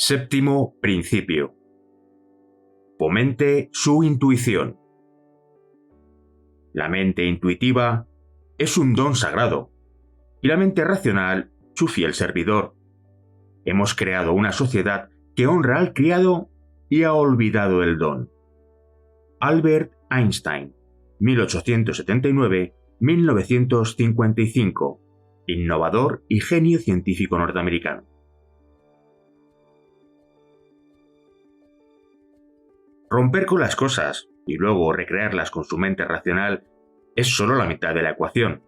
Séptimo principio. Fomente su intuición. La mente intuitiva es un don sagrado y la mente racional su fiel servidor. Hemos creado una sociedad que honra al criado y ha olvidado el don. Albert Einstein, 1879-1955, innovador y genio científico norteamericano. Romper con las cosas y luego recrearlas con su mente racional es solo la mitad de la ecuación.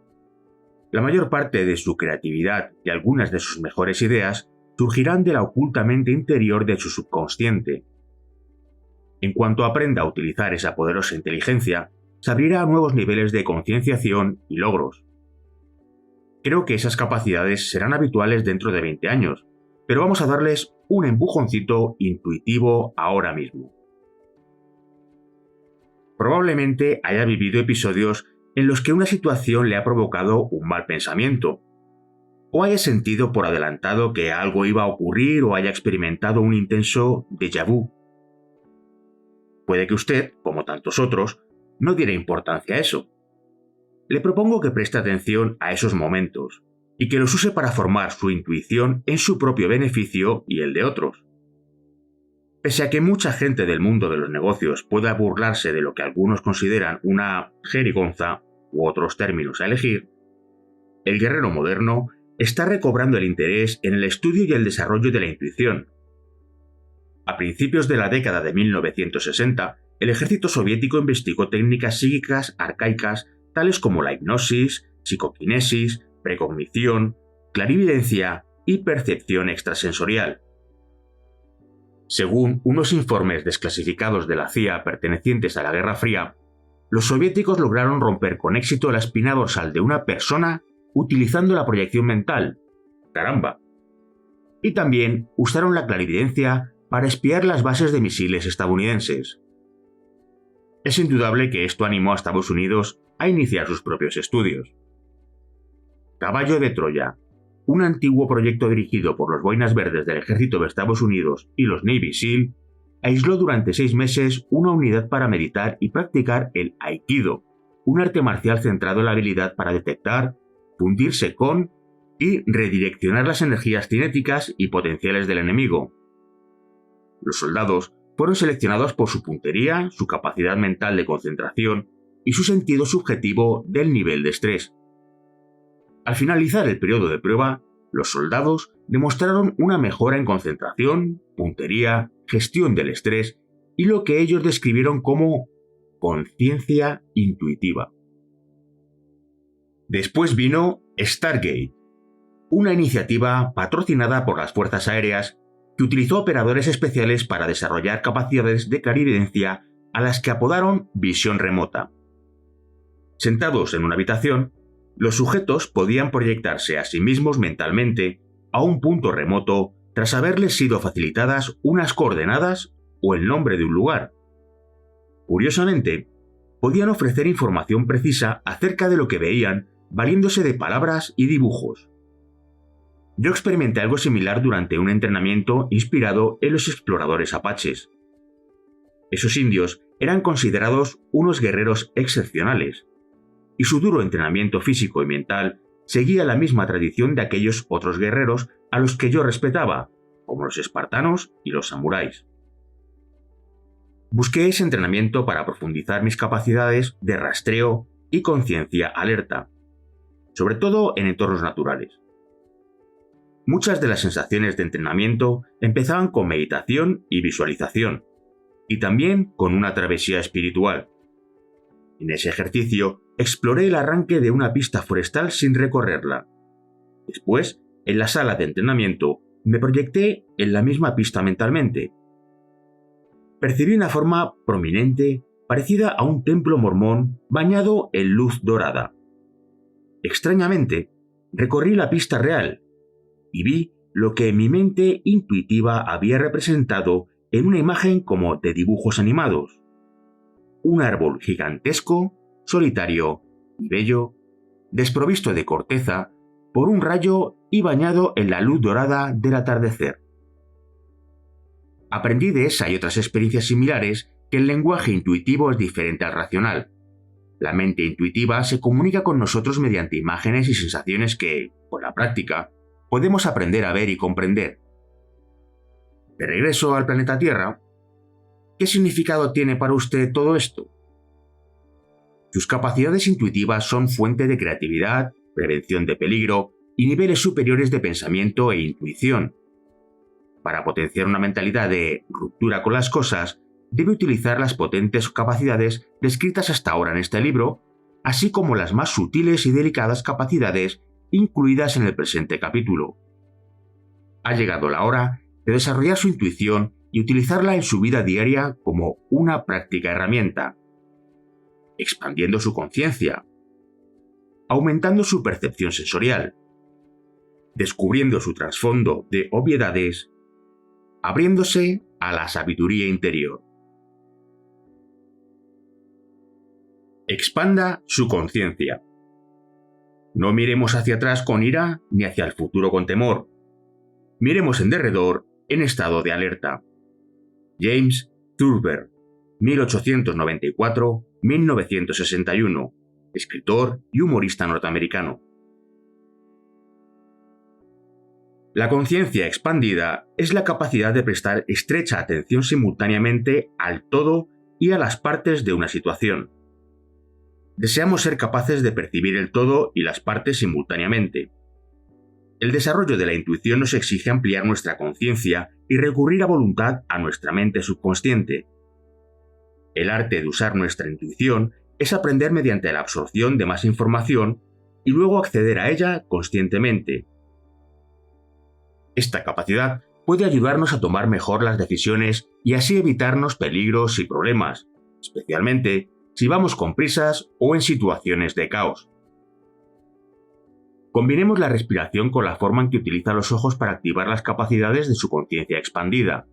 La mayor parte de su creatividad y algunas de sus mejores ideas surgirán de la oculta mente interior de su subconsciente. En cuanto aprenda a utilizar esa poderosa inteligencia, se abrirá a nuevos niveles de concienciación y logros. Creo que esas capacidades serán habituales dentro de 20 años, pero vamos a darles un empujoncito intuitivo ahora mismo. Probablemente haya vivido episodios en los que una situación le ha provocado un mal pensamiento, o haya sentido por adelantado que algo iba a ocurrir o haya experimentado un intenso déjà vu. Puede que usted, como tantos otros, no diera importancia a eso. Le propongo que preste atención a esos momentos y que los use para formar su intuición en su propio beneficio y el de otros. Pese a que mucha gente del mundo de los negocios pueda burlarse de lo que algunos consideran una jerigonza u otros términos a elegir, el guerrero moderno está recobrando el interés en el estudio y el desarrollo de la intuición. A principios de la década de 1960, el ejército soviético investigó técnicas psíquicas arcaicas tales como la hipnosis, psicoquinesis, precognición, clarividencia y percepción extrasensorial. Según unos informes desclasificados de la CIA pertenecientes a la Guerra Fría, los soviéticos lograron romper con éxito la espina dorsal de una persona utilizando la proyección mental. ¡Caramba! Y también usaron la clarividencia para espiar las bases de misiles estadounidenses. Es indudable que esto animó a Estados Unidos a iniciar sus propios estudios. Caballo de Troya, un antiguo proyecto dirigido por los Boinas Verdes del Ejército de Estados Unidos y los Navy SEAL, aisló durante 6 meses una unidad para meditar y practicar el Aikido, un arte marcial centrado en la habilidad para detectar, fundirse con y redireccionar las energías cinéticas y potenciales del enemigo. Los soldados fueron seleccionados por su puntería, su capacidad mental de concentración y su sentido subjetivo del nivel de estrés. Al finalizar el periodo de prueba, los soldados demostraron una mejora en concentración, puntería, gestión del estrés y lo que ellos describieron como conciencia intuitiva. Después vino Stargate, una iniciativa patrocinada por las Fuerzas Aéreas que utilizó operadores especiales para desarrollar capacidades de clarividencia a las que apodaron visión remota. Sentados en una habitación, los sujetos podían proyectarse a sí mismos mentalmente a un punto remoto tras haberles sido facilitadas unas coordenadas o el nombre de un lugar. Curiosamente, podían ofrecer información precisa acerca de lo que veían valiéndose de palabras y dibujos. Yo experimenté algo similar durante un entrenamiento inspirado en los exploradores apaches. Esos indios eran considerados unos guerreros excepcionales, y su duro entrenamiento físico y mental seguía la misma tradición de aquellos otros guerreros a los que yo respetaba, como los espartanos y los samuráis. Busqué ese entrenamiento para profundizar mis capacidades de rastreo y conciencia alerta, sobre todo en entornos naturales. Muchas de las sensaciones de entrenamiento empezaban con meditación y visualización, y también con una travesía espiritual. En ese ejercicio exploré el arranque de una pista forestal sin recorrerla. Después, en la sala de entrenamiento, me proyecté en la misma pista mentalmente. Percibí una forma prominente parecida a un templo mormón bañado en luz dorada. Extrañamente, recorrí la pista real y vi lo que mi mente intuitiva había representado en una imagen como de dibujos animados. Un árbol gigantesco, solitario y bello, desprovisto de corteza, por un rayo y bañado en la luz dorada del atardecer. Aprendí de esa y otras experiencias similares que el lenguaje intuitivo es diferente al racional. La mente intuitiva se comunica con nosotros mediante imágenes y sensaciones que, con la práctica, podemos aprender a ver y comprender. De regreso al planeta Tierra, ¿qué significado tiene para usted todo esto? Sus capacidades intuitivas son fuente de creatividad, prevención de peligro y niveles superiores de pensamiento e intuición. Para potenciar una mentalidad de ruptura con las cosas, debe utilizar las potentes capacidades descritas hasta ahora en este libro, así como las más sutiles y delicadas capacidades incluidas en el presente capítulo. Ha llegado la hora de desarrollar su intuición y utilizarla en su vida diaria como una práctica herramienta, expandiendo su conciencia, aumentando su percepción sensorial, descubriendo su trasfondo de obviedades, abriéndose a la sabiduría interior. Expanda su conciencia. No miremos hacia atrás con ira ni hacia el futuro con temor. Miremos en derredor en estado de alerta. James Thurber, 1894-1961, escritor y humorista norteamericano. La conciencia expandida es la capacidad de prestar estrecha atención simultáneamente al todo y a las partes de una situación. Deseamos ser capaces de percibir el todo y las partes simultáneamente. El desarrollo de la intuición nos exige ampliar nuestra conciencia y recurrir a voluntad a nuestra mente subconsciente. El arte de usar nuestra intuición es aprender mediante la absorción de más información y luego acceder a ella conscientemente. Esta capacidad puede ayudarnos a tomar mejor las decisiones y así evitarnos peligros y problemas, especialmente si vamos con prisas o en situaciones de caos. Combinemos la respiración con la forma en que utiliza los ojos para activar las capacidades de su conciencia expandida.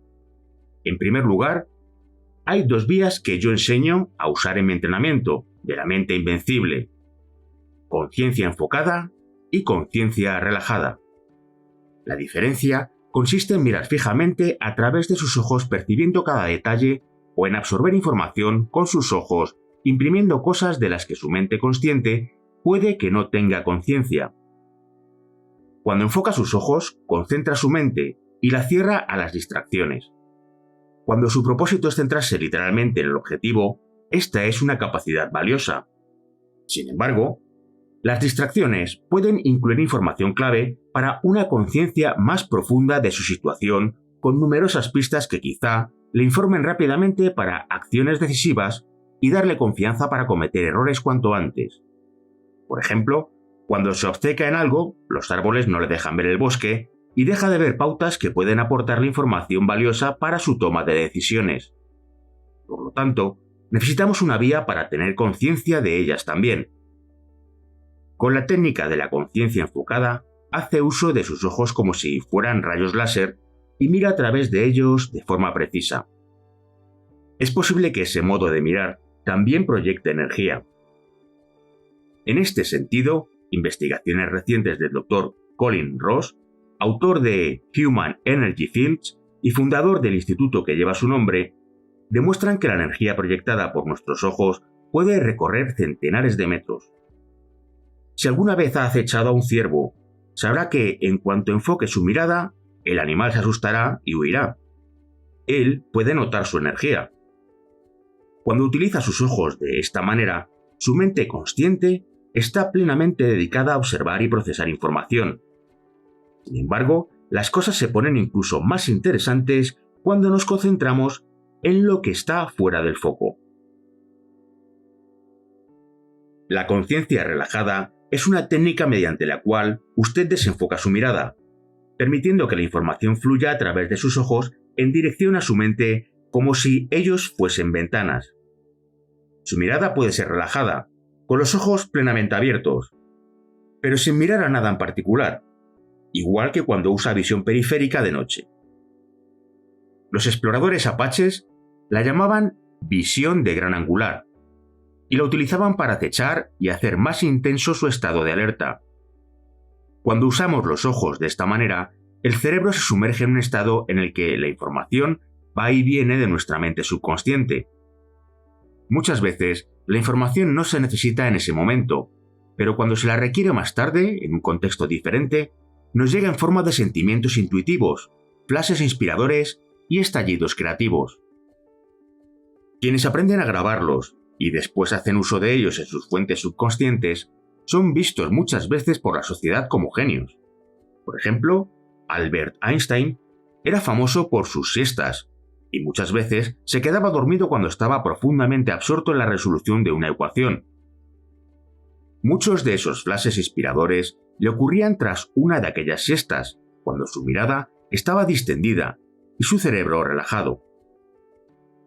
En primer lugar, hay dos vías que yo enseño a usar en mi entrenamiento de la mente invencible: conciencia enfocada y conciencia relajada. La diferencia consiste en mirar fijamente a través de sus ojos percibiendo cada detalle o en absorber información con sus ojos imprimiendo cosas de las que su mente consciente puede que no tenga conciencia. Cuando enfoca sus ojos, concentra su mente y la cierra a las distracciones. Cuando su propósito es centrarse literalmente en el objetivo, esta es una capacidad valiosa. Sin embargo, las distracciones pueden incluir información clave para una conciencia más profunda de su situación, con numerosas pistas que quizá le informen rápidamente para acciones decisivas y darle confianza para cometer errores cuanto antes. Por ejemplo, cuando se obceca en algo, los árboles no le dejan ver el bosque y deja de ver pautas que pueden aportarle información valiosa para su toma de decisiones. Por lo tanto, necesitamos una vía para tener conciencia de ellas también. Con la técnica de la conciencia enfocada, hace uso de sus ojos como si fueran rayos láser y mira a través de ellos de forma precisa. Es posible que ese modo de mirar también proyecte energía. En este sentido, investigaciones recientes del Dr. Colin Ross, autor de Human Energy Fields y fundador del instituto que lleva su nombre, demuestran que la energía proyectada por nuestros ojos puede recorrer centenares de metros. Si alguna vez ha acechado a un ciervo, sabrá que en cuanto enfoque su mirada, el animal se asustará y huirá. Él puede notar su energía. Cuando utiliza sus ojos de esta manera, su mente consciente está plenamente dedicada a observar y procesar información. Sin embargo, las cosas se ponen incluso más interesantes cuando nos concentramos en lo que está fuera del foco. La conciencia relajada es una técnica mediante la cual usted desenfoca su mirada, permitiendo que la información fluya a través de sus ojos en dirección a su mente como si ellos fuesen ventanas. Su mirada puede ser relajada, con los ojos plenamente abiertos, pero sin mirar a nada en particular, igual que cuando usa visión periférica de noche. Los exploradores apaches la llamaban visión de gran angular, y la utilizaban para acechar y hacer más intenso su estado de alerta. Cuando usamos los ojos de esta manera, el cerebro se sumerge en un estado en el que la información va y viene de nuestra mente subconsciente. Muchas veces, la información no se necesita en ese momento, pero cuando se la requiere más tarde, en un contexto diferente, nos llega en forma de sentimientos intuitivos, flashes inspiradores y estallidos creativos. Quienes aprenden a grabarlos y después hacen uso de ellos en sus fuentes subconscientes son vistos muchas veces por la sociedad como genios. Por ejemplo, Albert Einstein era famoso por sus siestas y muchas veces se quedaba dormido cuando estaba profundamente absorto en la resolución de una ecuación. Muchos de esos flashes inspiradores le ocurrían tras una de aquellas siestas, cuando su mirada estaba distendida y su cerebro relajado.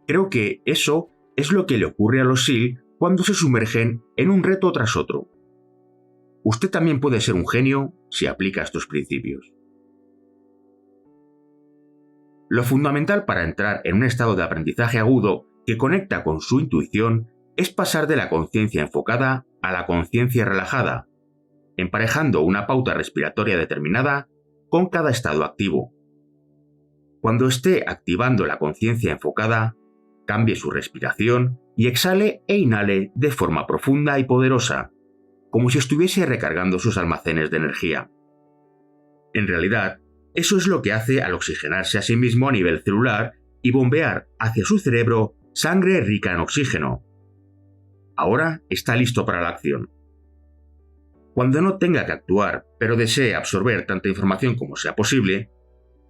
Creo que eso es lo que le ocurre a los SEAL cuando se sumergen en un reto tras otro. Usted también puede ser un genio si aplica estos principios. Lo fundamental para entrar en un estado de aprendizaje agudo que conecta con su intuición es pasar de la conciencia enfocada a la conciencia relajada, emparejando una pauta respiratoria determinada con cada estado activo. Cuando esté activando la conciencia enfocada, cambie su respiración y exhale e inhale de forma profunda y poderosa, como si estuviese recargando sus almacenes de energía. En realidad, eso es lo que hace al oxigenarse a sí mismo a nivel celular y bombear hacia su cerebro sangre rica en oxígeno. Ahora está listo para la acción. Cuando no tenga que actuar, pero desee absorber tanta información como sea posible,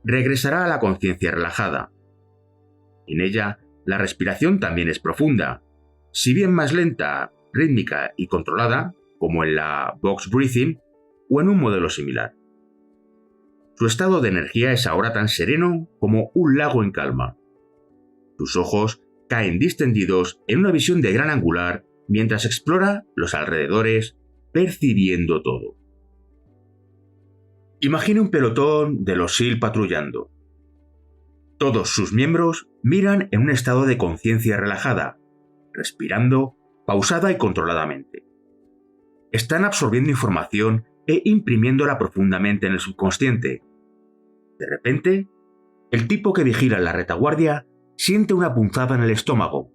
regresará a la conciencia relajada. En ella, la respiración también es profunda, si bien más lenta, rítmica y controlada, como en la box breathing o en un modelo similar. Su estado de energía es ahora tan sereno como un lago en calma. Sus ojos caen distendidos en una visión de gran angular mientras explora los alrededores, percibiendo todo. Imagine un pelotón de los SEAL patrullando. Todos sus miembros miran en un estado de conciencia relajada, respirando pausada y controladamente. Están absorbiendo información e imprimiéndola profundamente en el subconsciente. De repente, el tipo que vigila en la retaguardia siente una punzada en el estómago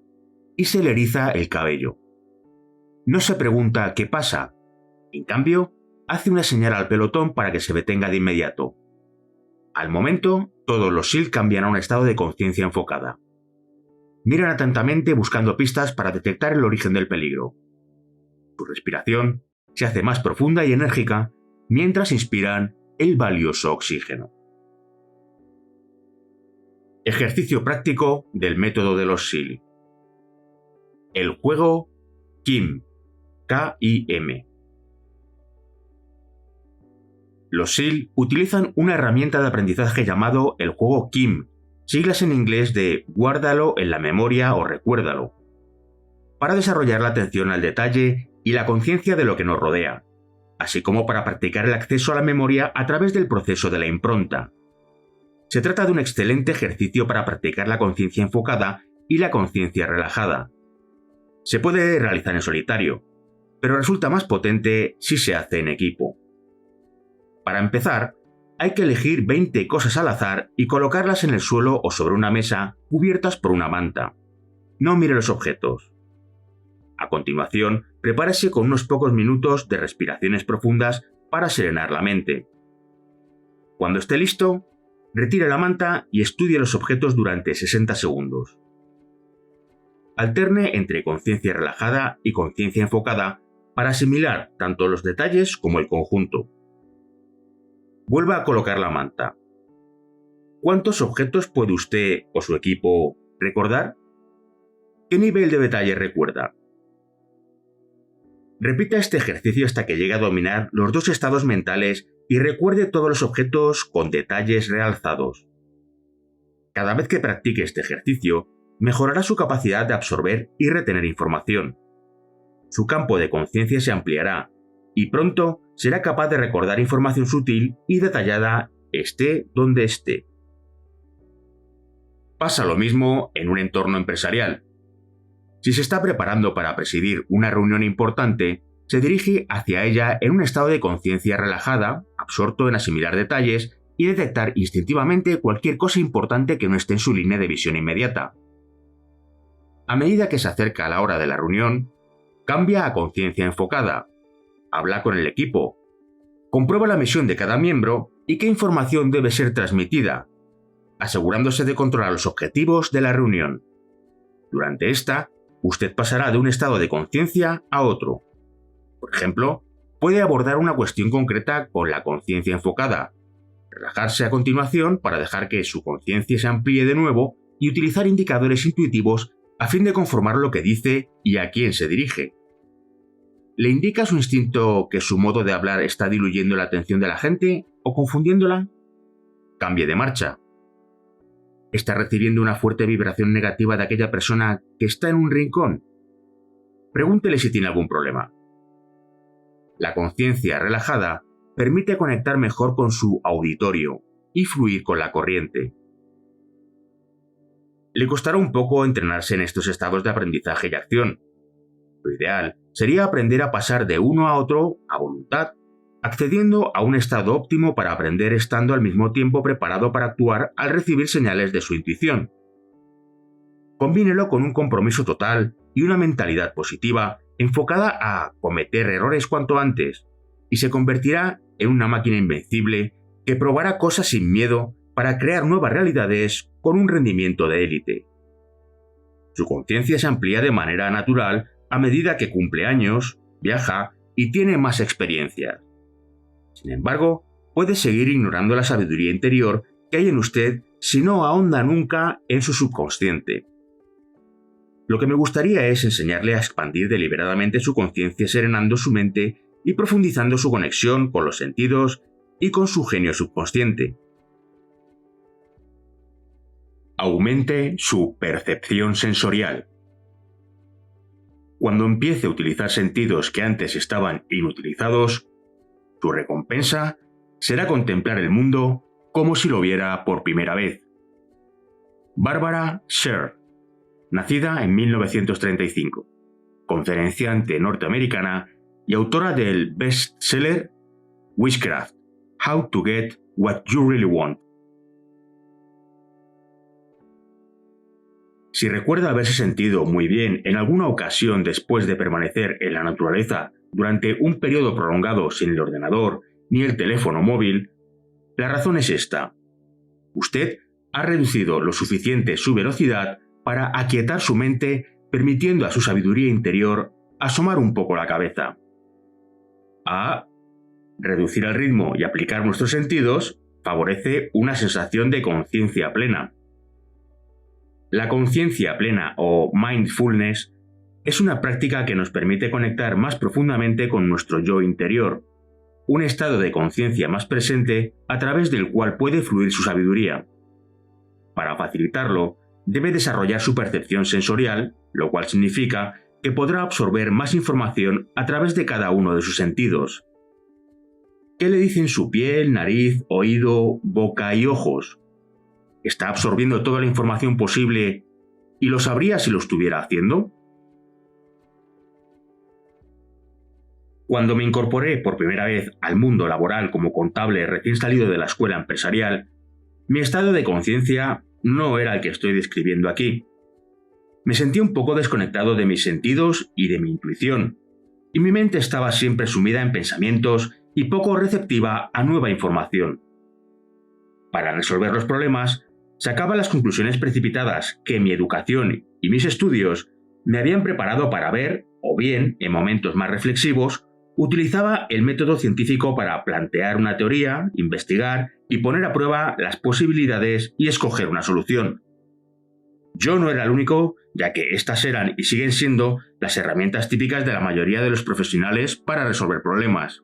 y se le eriza el cabello. No se pregunta qué pasa, en cambio, hace una señal al pelotón para que se detenga de inmediato. Al momento, todos los SEAL cambian a un estado de conciencia enfocada. Miran atentamente buscando pistas para detectar el origen del peligro. Su respiración se hace más profunda y enérgica mientras inspiran el valioso oxígeno. Ejercicio práctico del método de los SEAL. El juego KIM. K-I-M. Los SEAL utilizan una herramienta de aprendizaje llamado el juego KIM, siglas en inglés de guárdalo en la memoria o recuérdalo, para desarrollar la atención al detalle y la conciencia de lo que nos rodea, así como para practicar el acceso a la memoria a través del proceso de la impronta. Se trata de un excelente ejercicio para practicar la conciencia enfocada y la conciencia relajada. Se puede realizar en solitario, pero resulta más potente si se hace en equipo. Para empezar, hay que elegir 20 cosas al azar y colocarlas en el suelo o sobre una mesa cubiertas por una manta. No mire los objetos. A continuación, prepárese con unos pocos minutos de respiraciones profundas para serenar la mente. Cuando esté listo, retire la manta y estudie los objetos durante 60 segundos. Alterne entre conciencia relajada y conciencia enfocada para asimilar tanto los detalles como el conjunto. Vuelva a colocar la manta. ¿Cuántos objetos puede usted o su equipo recordar? ¿Qué nivel de detalle recuerda? Repita este ejercicio hasta que llegue a dominar los dos estados mentales y recuerde todos los objetos con detalles realzados. Cada vez que practique este ejercicio, mejorará su capacidad de absorber y retener información. Su campo de conciencia se ampliará y pronto será capaz de recordar información sutil y detallada esté donde esté. Pasa lo mismo en un entorno empresarial. Si se está preparando para presidir una reunión importante, se dirige hacia ella en un estado de conciencia relajada, absorto en asimilar detalles y detectar instintivamente cualquier cosa importante que no esté en su línea de visión inmediata. A medida que se acerca la hora de la reunión, cambia a conciencia enfocada, habla con el equipo, comprueba la misión de cada miembro y qué información debe ser transmitida, asegurándose de controlar los objetivos de la reunión. Durante esta, usted pasará de un estado de conciencia a otro. Por ejemplo, puede abordar una cuestión concreta con la conciencia enfocada, relajarse a continuación para dejar que su conciencia se amplíe de nuevo y utilizar indicadores intuitivos a fin de conformar lo que dice y a quién se dirige. ¿Le indica su instinto que su modo de hablar está diluyendo la atención de la gente o confundiéndola? Cambie de marcha. ¿Está recibiendo una fuerte vibración negativa de aquella persona que está en un rincón? Pregúntele si tiene algún problema. La conciencia relajada permite conectar mejor con su auditorio y fluir con la corriente. Le costará un poco entrenarse en estos estados de aprendizaje y acción. Lo ideal sería aprender a pasar de uno a otro a voluntad, accediendo a un estado óptimo para aprender estando al mismo tiempo preparado para actuar al recibir señales de su intuición. Combínelo con un compromiso total y una mentalidad positiva enfocada a cometer errores cuanto antes, y se convertirá en una máquina invencible que probará cosas sin miedo para crear nuevas realidades con un rendimiento de élite. Su conciencia se amplía de manera natural a medida que cumple años, viaja y tiene más experiencias. Sin embargo, puede seguir ignorando la sabiduría interior que hay en usted si no ahonda nunca en su subconsciente. Lo que me gustaría es enseñarle a expandir deliberadamente su conciencia serenando su mente y profundizando su conexión con los sentidos y con su genio subconsciente. Aumente su percepción sensorial. Cuando empiece a utilizar sentidos que antes estaban inutilizados, su recompensa será contemplar el mundo como si lo viera por primera vez. Barbara Sher, nacida en 1935, conferenciante norteamericana y autora del bestseller Witchcraft: How to Get What You Really Want. Si recuerda haberse sentido muy bien en alguna ocasión después de permanecer en la naturaleza durante un periodo prolongado sin el ordenador ni el teléfono móvil, la razón es esta. Usted ha reducido lo suficiente su velocidad para aquietar su mente, permitiendo a su sabiduría interior asomar un poco la cabeza. Reducir el ritmo y aplicar nuestros sentidos favorece una sensación de conciencia plena. La conciencia plena o mindfulness es una práctica que nos permite conectar más profundamente con nuestro yo interior, un estado de conciencia más presente a través del cual puede fluir su sabiduría. Para facilitarlo, debe desarrollar su percepción sensorial, lo cual significa que podrá absorber más información a través de cada uno de sus sentidos. ¿Qué le dicen su piel, nariz, oído, boca y ojos? ¿Está absorbiendo toda la información posible y lo sabría si lo estuviera haciendo? Cuando me incorporé por primera vez al mundo laboral como contable recién salido de la escuela empresarial, mi estado de conciencia no era el que estoy describiendo aquí. Me sentí un poco desconectado de mis sentidos y de mi intuición, y mi mente estaba siempre sumida en pensamientos y poco receptiva a nueva información. Para resolver los problemas, sacaba las conclusiones precipitadas que mi educación y mis estudios me habían preparado para ver, o bien, en momentos más reflexivos, utilizaba el método científico para plantear una teoría, investigar y poner a prueba las posibilidades y escoger una solución. Yo no era el único, ya que estas eran y siguen siendo las herramientas típicas de la mayoría de los profesionales para resolver problemas.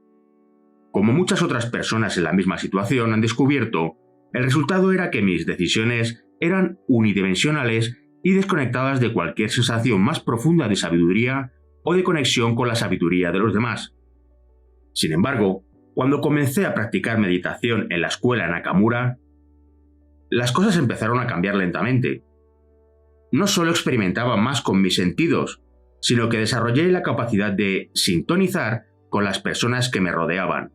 Como muchas otras personas en la misma situación han descubierto, el resultado era que mis decisiones eran unidimensionales y desconectadas de cualquier sensación más profunda de sabiduría o de conexión con la sabiduría de los demás. Sin embargo, cuando comencé a practicar meditación en la escuela Nakamura, las cosas empezaron a cambiar lentamente. No solo experimentaba más con mis sentidos, sino que desarrollé la capacidad de sintonizar con las personas que me rodeaban.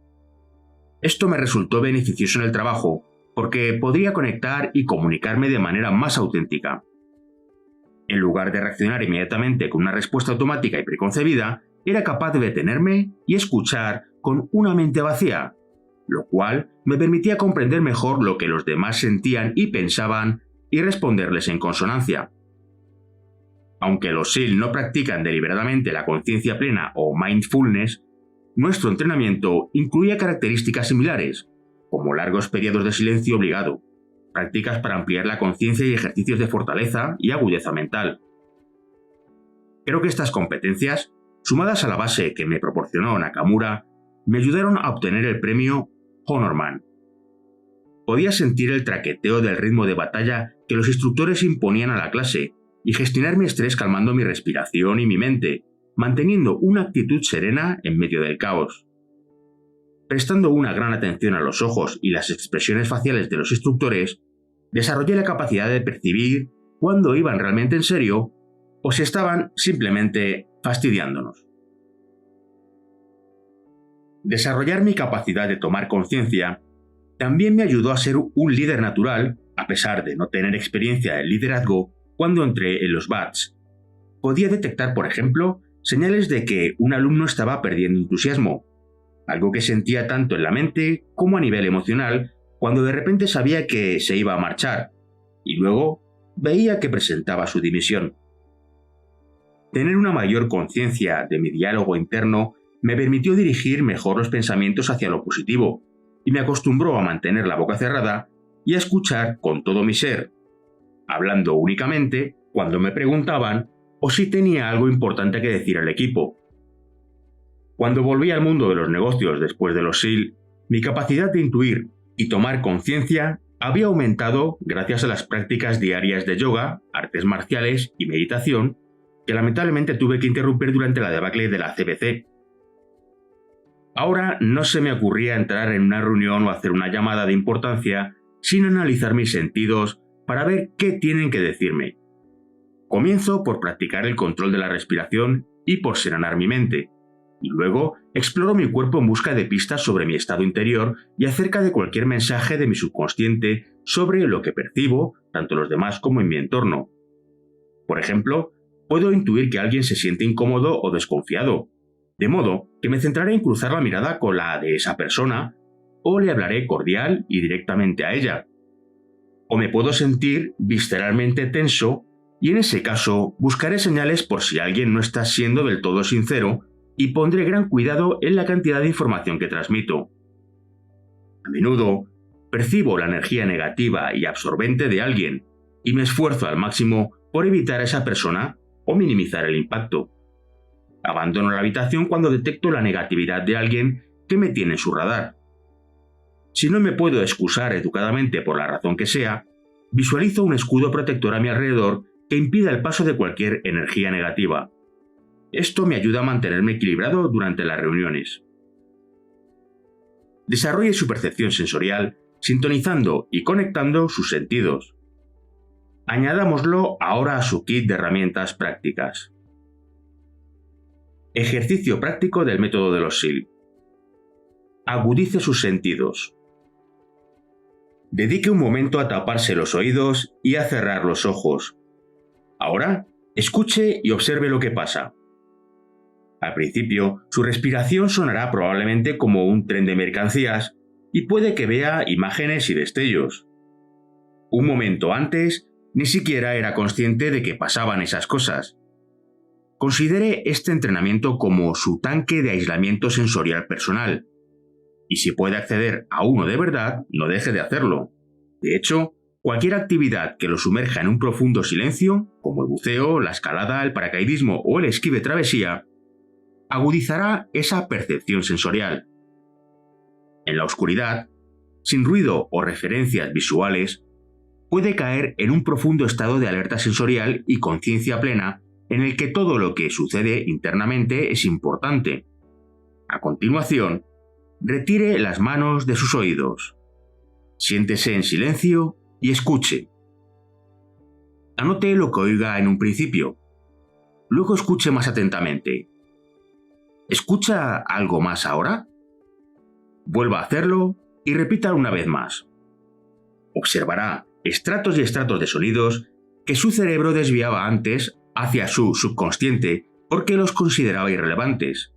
Esto me resultó beneficioso en el trabajo, porque podría conectar y comunicarme de manera más auténtica. En lugar de reaccionar inmediatamente con una respuesta automática y preconcebida, era capaz de detenerme y escuchar con una mente vacía, lo cual me permitía comprender mejor lo que los demás sentían y pensaban y responderles en consonancia. Aunque los SEAL no practican deliberadamente la conciencia plena o mindfulness, nuestro entrenamiento incluía características similares, como largos periodos de silencio obligado, prácticas para ampliar la conciencia y ejercicios de fortaleza y agudeza mental. Creo que estas competencias, sumadas a la base que me proporcionó Nakamura, me ayudaron a obtener el premio Honorman. Podía sentir el traqueteo del ritmo de batalla que los instructores imponían a la clase y gestionar mi estrés calmando mi respiración y mi mente, manteniendo una actitud serena en medio del caos. Prestando una gran atención a los ojos y las expresiones faciales de los instructores, desarrollé la capacidad de percibir cuándo iban realmente en serio o si estaban simplemente fastidiándonos. Desarrollar mi capacidad de tomar conciencia también me ayudó a ser un líder natural, a pesar de no tener experiencia en liderazgo cuando entré en los BATS. Podía detectar, por ejemplo, señales de que un alumno estaba perdiendo entusiasmo, algo que sentía tanto en la mente como a nivel emocional cuando de repente sabía que se iba a marchar, y luego veía que presentaba su dimisión. Tener una mayor conciencia de mi diálogo interno me permitió dirigir mejor los pensamientos hacia lo positivo, y me acostumbró a mantener la boca cerrada y a escuchar con todo mi ser, hablando únicamente cuando me preguntaban o si tenía algo importante que decir al equipo. Cuando volví al mundo de los negocios después de los SEAL, mi capacidad de intuir y tomar conciencia había aumentado gracias a las prácticas diarias de yoga, artes marciales y meditación que lamentablemente tuve que interrumpir durante la debacle de la CBC. Ahora no se me ocurría entrar en una reunión o hacer una llamada de importancia sin analizar mis sentidos para ver qué tienen que decirme. Comienzo por practicar el control de la respiración y por serenar mi mente, y luego exploro mi cuerpo en busca de pistas sobre mi estado interior y acerca de cualquier mensaje de mi subconsciente sobre lo que percibo, tanto los demás como en mi entorno. Por ejemplo, puedo intuir que alguien se siente incómodo o desconfiado, de modo que me centraré en cruzar la mirada con la de esa persona o le hablaré cordial y directamente a ella. O me puedo sentir visceralmente tenso y en ese caso buscaré señales por si alguien no está siendo del todo sincero y pondré gran cuidado en la cantidad de información que transmito. A menudo percibo la energía negativa y absorbente de alguien y me esfuerzo al máximo por evitar a esa persona o minimizar el impacto. Abandono la habitación cuando detecto la negatividad de alguien que me tiene en su radar. Si no me puedo excusar educadamente por la razón que sea, visualizo un escudo protector a mi alrededor que impida el paso de cualquier energía negativa. Esto me ayuda a mantenerme equilibrado durante las reuniones. Desarrolle su percepción sensorial sintonizando y conectando sus sentidos. Añadámoslo ahora a su kit de herramientas prácticas. Ejercicio práctico del método de los SEAL. Agudice sus sentidos. Dedique un momento a taparse los oídos y a cerrar los ojos. Ahora, escuche y observe lo que pasa. Al principio, su respiración sonará probablemente como un tren de mercancías y puede que vea imágenes y destellos. Un momento antes, ni siquiera era consciente de que pasaban esas cosas. Considere este entrenamiento como su tanque de aislamiento sensorial personal. Y si puede acceder a uno de verdad, no deje de hacerlo. De hecho, cualquier actividad que lo sumerja en un profundo silencio, como el buceo, la escalada, el paracaidismo o el esquí de travesía, agudizará esa percepción sensorial. En la oscuridad, sin ruido o referencias visuales, puede caer en un profundo estado de alerta sensorial y conciencia plena en el que todo lo que sucede internamente es importante. A continuación, retire las manos de sus oídos. Siéntese en silencio y escuche. Anote lo que oiga en un principio. Luego escuche más atentamente. ¿Escucha algo más ahora? Vuelva a hacerlo y repita una vez más. observará estratos y estratos de sonidos que su cerebro desviaba antes hacia su subconsciente porque los consideraba irrelevantes.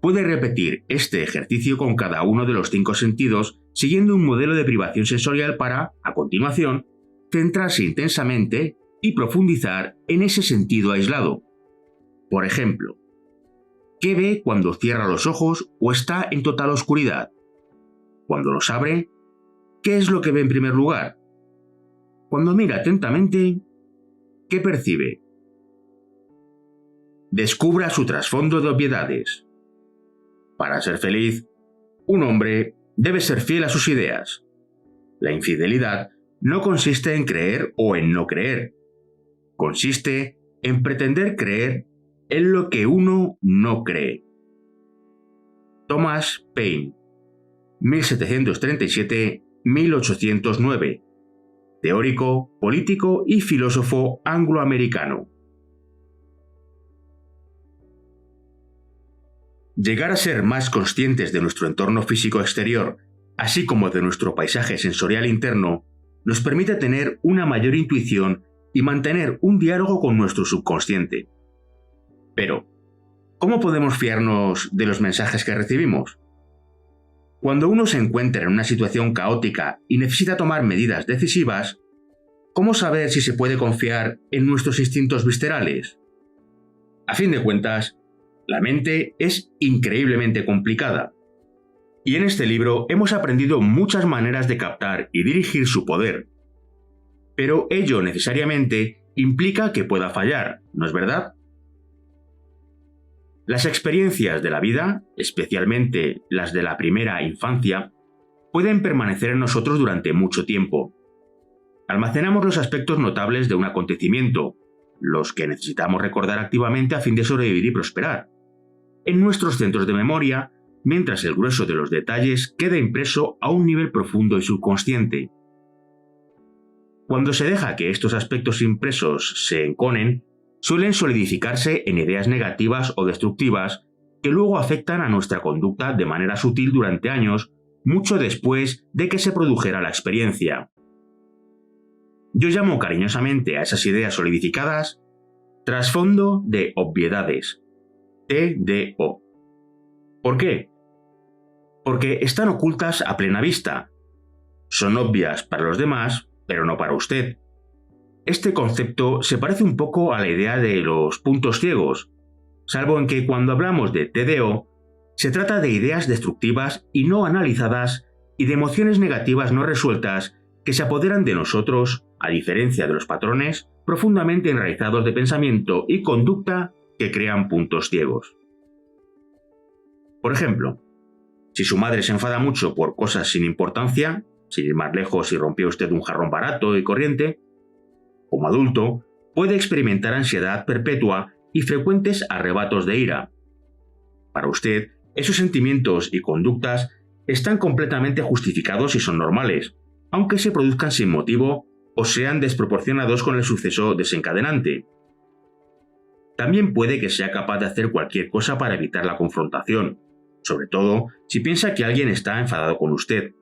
Puede repetir este ejercicio con cada uno de los 5 sentidos siguiendo un modelo de privación sensorial para, a continuación, centrarse intensamente y profundizar en ese sentido aislado. Por ejemplo, ¿qué ve cuando cierra los ojos o está en total oscuridad? Cuando los abre, ¿qué es lo que ve en primer lugar? Cuando mira atentamente, ¿qué percibe? Descubra su trasfondo de obviedades. Para ser feliz, un hombre debe ser fiel a sus ideas. La infidelidad no consiste en creer o en no creer. Consiste en pretender creer en lo que uno no cree. Thomas Paine, 1737-1809, teórico, político y filósofo angloamericano. Llegar a ser más conscientes de nuestro entorno físico exterior, así como de nuestro paisaje sensorial interno, nos permite tener una mayor intuición y mantener un diálogo con nuestro subconsciente. Pero, ¿cómo podemos fiarnos de los mensajes que recibimos? Cuando uno se encuentra en una situación caótica y necesita tomar medidas decisivas, ¿cómo saber si se puede confiar en nuestros instintos viscerales? A fin de cuentas, la mente es increíblemente complicada. Y en este libro hemos aprendido muchas maneras de captar y dirigir su poder. Pero ello necesariamente implica que pueda fallar, ¿no es verdad? Las experiencias de la vida, especialmente las de la primera infancia, pueden permanecer en nosotros durante mucho tiempo. Almacenamos los aspectos notables de un acontecimiento, los que necesitamos recordar activamente a fin de sobrevivir y prosperar, en nuestros centros de memoria, mientras el grueso de los detalles queda impreso a un nivel profundo y subconsciente. Cuando se deja que estos aspectos impresos se enconen, suelen solidificarse en ideas negativas o destructivas que luego afectan a nuestra conducta de manera sutil durante años, mucho después de que se produjera la experiencia. Yo llamo cariñosamente a esas ideas solidificadas trasfondo de obviedades, TDO. ¿Por qué? Porque están ocultas a plena vista. Son obvias para los demás, pero no para usted. Este concepto se parece un poco a la idea de los puntos ciegos, salvo en que cuando hablamos de TDO, se trata de ideas destructivas y no analizadas y de emociones negativas no resueltas que se apoderan de nosotros, a diferencia de los patrones profundamente enraizados de pensamiento y conducta que crean puntos ciegos. Por ejemplo, si su madre se enfada mucho por cosas sin importancia, sin ir más lejos si rompió usted un jarrón barato y corriente, como adulto puede experimentar ansiedad perpetua y frecuentes arrebatos de ira. Para usted, esos sentimientos y conductas están completamente justificados y son normales, aunque se produzcan sin motivo o sean desproporcionados con el suceso desencadenante. También puede que sea capaz de hacer cualquier cosa para evitar la confrontación, sobre todo si piensa que alguien está enfadado con usted.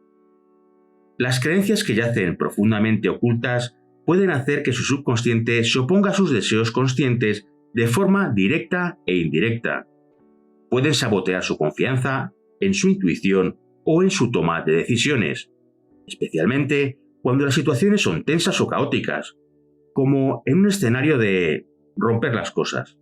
Las creencias que yacen profundamente ocultas pueden hacer que su subconsciente se oponga a sus deseos conscientes de forma directa e indirecta. Pueden sabotear su confianza en su intuición o en su toma de decisiones, especialmente cuando las situaciones son tensas o caóticas, como en un escenario de romper las cosas.